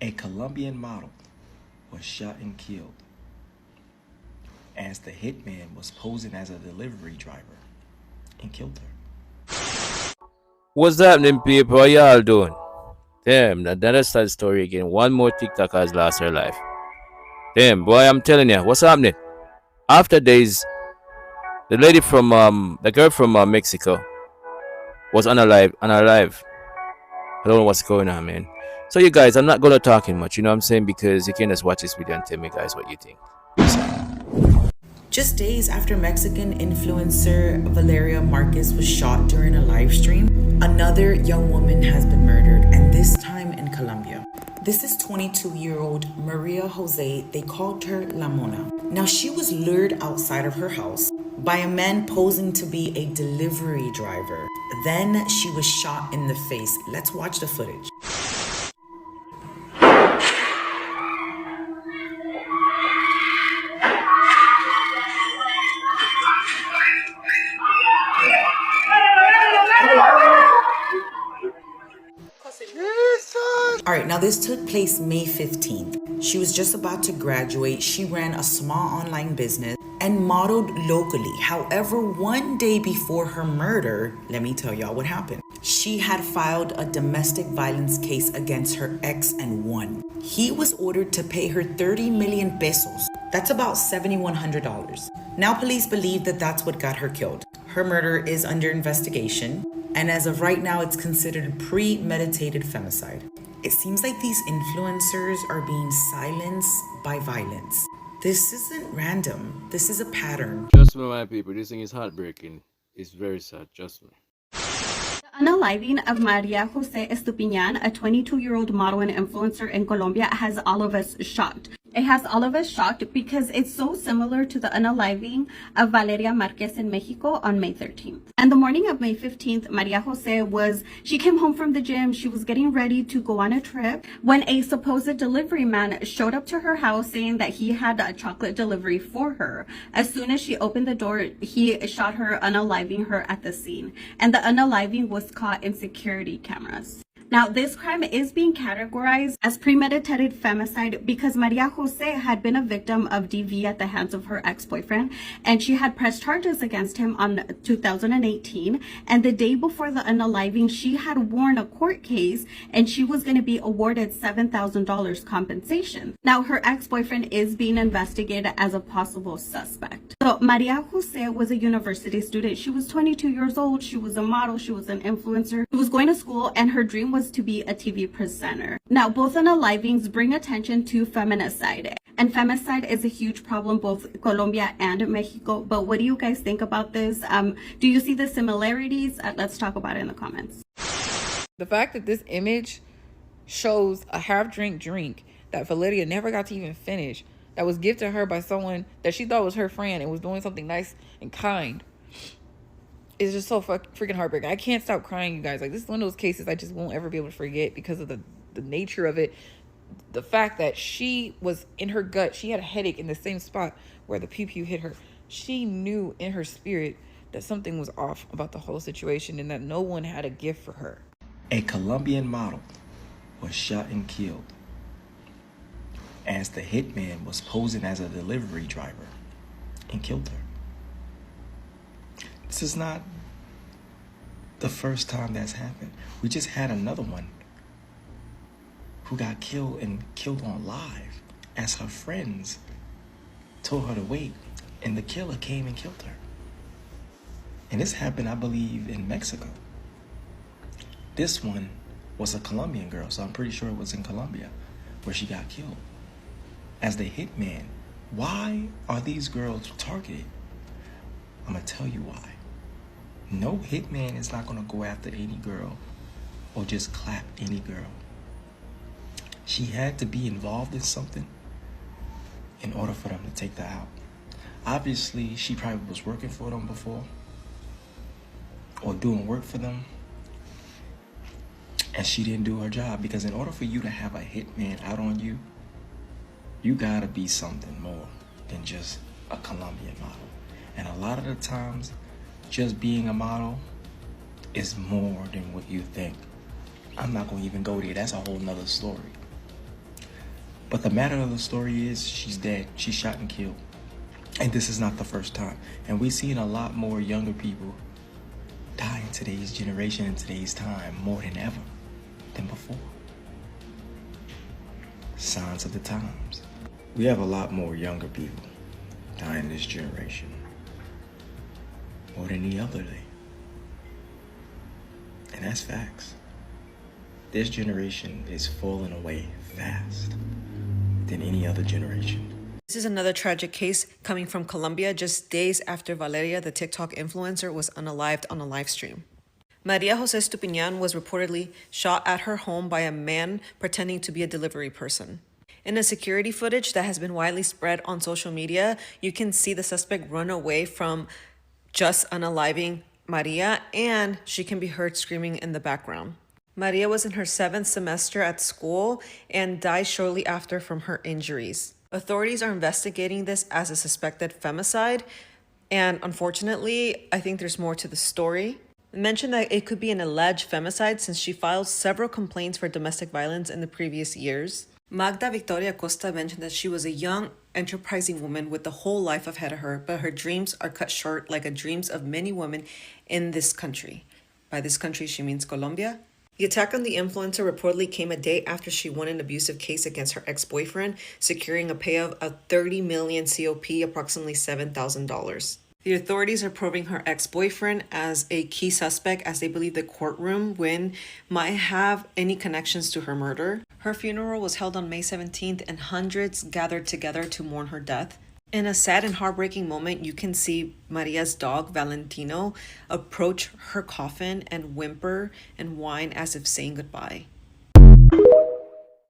A Colombian model was shot and killed as the hitman was posing as a delivery driver and killed her. What's happening, people? How y'all doing? Damn, that is sad story again. One more TikToker has lost her life. Damn, boy, I'm telling you, what's happening? After days, the lady from the girl from Mexico was unalive. I don't know what's going on, man. So you guys, I'm not gonna talking much, you know what I'm saying? Because you can just watch this video and tell me, guys, what you think. Just days after Mexican influencer Valeria Marquez was shot during a live stream, another young woman has been murdered, and this time in Colombia. This is 22-year-old Maria Jose. They called her La Mona. Now, she was lured outside of her house by a man posing to be a delivery driver. Then she was shot in the face. Let's watch the footage. All right, now this took place May 15th. She was just about to graduate. She ran a small online business and modeled locally. However, one day before her murder, let me tell y'all what happened. She had filed a domestic violence case against her ex and won. He was ordered to pay her 30 million pesos. That's about $7,100. Now police believe that that's what got her killed. Her murder is under investigation, and as of right now, it's considered premeditated femicide. It seems like these influencers are being silenced by violence. This isn't random. This is a pattern. Trust me, my people, this thing is heartbreaking. It's very sad, trust me. The unaliving of Maria Jose Estupiñan, a 22-year-old model and influencer in Colombia, has all of us shocked. It has all of us shocked because it's so similar to the unaliving of Valeria Marquez in Mexico on May 13th. And the morning of May 15th, Maria Jose she came home from the gym. She was getting ready to go on a trip when a supposed delivery man showed up to her house saying that he had a chocolate delivery for her. As soon as she opened the door, he shot her, unaliving her at the scene. And the unaliving was caught in security cameras. Now, this crime is being categorized as premeditated femicide because Maria Jose had been a victim of DV at the hands of her ex-boyfriend, and she had pressed charges against him on 2018. And the day before the unaliving, she had won a court case, and she was going to be awarded $7,000 compensation. Now, her ex-boyfriend is being investigated as a possible suspect. So, Maria Jose was a university student. She was 22 years old. She was a model. She was an influencer. She was going to school, and her dream was to be a TV presenter. Now, both unalivings bring attention to feminicide, and femicide is a huge problem both Colombia and Mexico. But what do you guys think about this? Do you see the similarities? Let's talk about it in the comments. The fact that this image shows a half-drink drink that Valeria never got to even finish, that was gifted to her by someone that she thought was her friend and was doing something nice and kind, is just so freaking heartbreaking. I can't stop crying, you guys. Like, this is one of those cases I just won't ever be able to forget because of the nature of it. The fact that she was in her gut, she had a headache in the same spot where the pew hit her. She knew in her spirit that something was off about the whole situation and that no one had a gift for her. A Colombian model was shot and killed as the hitman was posing as a delivery driver and killed her. This is not the first time that's happened. We just had another one who got killed and killed on live as her friends told her to wait, and the killer came and killed her. And this happened, I believe, in Mexico. This one was a Colombian girl, so I'm pretty sure it was in Colombia where she got killed as the hitman. Why are these girls targeted? I'm gonna tell you why. No hitman is not gonna go after any girl or just clap any girl. She had to be involved in something in order for them to take her out. Obviously, she probably was working for them before or doing work for them, and she didn't do her job, because in order for you to have a hitman out on you, you gotta be something more than just a Colombian model. And a lot of the times, just being a model is more than what you think. I'm not gonna even go there. That's a whole nother story. But the matter of the story is she's dead. She's shot and killed. And this is not the first time. And we've seen a lot more younger people die in today's generation, in today's time, more than ever than before. Signs of the times. We have a lot more younger people dying this generation. More than any other day. And that's facts. This generation is falling away fast than any other generation. This is another tragic case coming from Colombia just days after Valeria, the TikTok influencer, was unalived on a live stream. Maria Jose Estupiñán was reportedly shot at her home by a man pretending to be a delivery person. In a security footage that has been widely spread on social media, you can see the suspect run away from just unaliving Maria, and she can be heard screaming in the background. Maria was in her 7th semester at school and died shortly after from her injuries. Authorities are investigating this as a suspected femicide, and unfortunately, I think there's more to the story. I mentioned that it could be an alleged femicide since she filed several complaints for domestic violence in the previous years. Magda Victoria Costa mentioned that she was a young, enterprising woman with a whole life ahead of her, but her dreams are cut short like the dreams of many women in this country. By this country, she means Colombia. The attack on the influencer reportedly came a day after she won an abusive case against her ex-boyfriend, securing a payout of 30 million COP, approximately $7,000. The authorities are probing her ex-boyfriend as a key suspect as they believe the courtroom win might have any connections to her murder. Her funeral was held on May 17th and hundreds gathered together to mourn her death. In a sad and heartbreaking moment, you can see Maria's dog, Valentino, approach her coffin and whimper and whine as if saying goodbye.